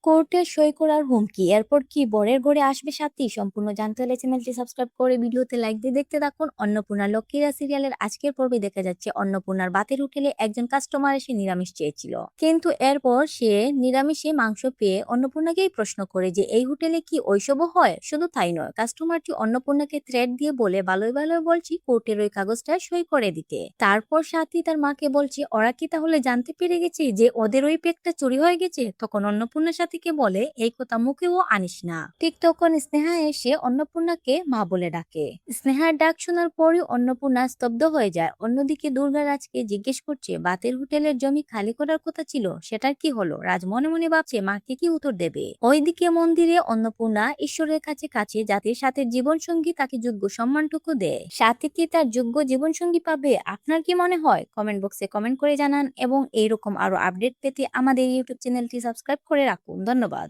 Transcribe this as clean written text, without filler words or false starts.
কোর্টে সই করার হুমকি, এরপর কি বরের ঘরে আসবে সাথী? সম্পূর্ণ জানতে হলে চ্যানেলটি সাবস্ক্রাইব করে ভিডিওতে লাইক দিয়ে দেখতে থাকুন। অন্নপূর্ণা লক্ষ্মীরা সিরিয়ালের আজকের পর্বে দেখা যাচ্ছে অন্নপূর্ণার বাতের হোটেলে একজন কাস্টমার এসে নিরামিষ চেয়েছিল, কিন্তু এরপর সে নিরামিষে মাংস পেয়ে অন্নপূর্ণাকেই প্রশ্ন করে যে এই হোটেলে কি ওইসবও হয়। শুধু তাই নয়, কাস্টমারটি অন্নপূর্ণাকে থ্রেট দিয়ে বলে ভালোই ভালোই বলছি কোর্টের ওই কাগজটা সই করে দিতে। তারপর সাথী তার মাকে বলছে ওরা কি তাহলে জানতে পেরে গেছে যে ওদের ওই পেকটা চুরি হয়ে গেছে? তখন অন্নপূর্ণা সাথীকে বলে এই কথা মুখেও আনিস না। ঠিক তখন স্নেহা এসে অন্নপূর্ণাকে মা বলে ডাকে। স্নেহার ডাক শোনার পরই অন্নপূর্ণা স্তব্ধ হয়ে যায়। অন্যদিকে দুর্গা রাজকে জিজ্ঞেস করছে বাতের হোটেলের জমি খালি করার কথা ছিল, সেটার কি হলো? রাজ মনে মনে ভাবছে মাকে কি উত্তর দেবে। ওইদিকে মন্দিরে অন্নপূর্ণা ঈশ্বরের কাছে কাছে যাতে সাথের জীবন সঙ্গী তাকে যোগ্য সম্মানটুকু দেয়। সাথে কি তার যোগ্য জীবন সঙ্গী পাবে? আপনার কি মনে হয়? কমেন্ট বক্সে কমেন্ট করে জানান এবং এইরকম আরো আপডেট পেতে আমাদের ইউটিউব চ্যানেলটি সাবস্ক্রাইব করে রাখুন। ধন্যবাদ।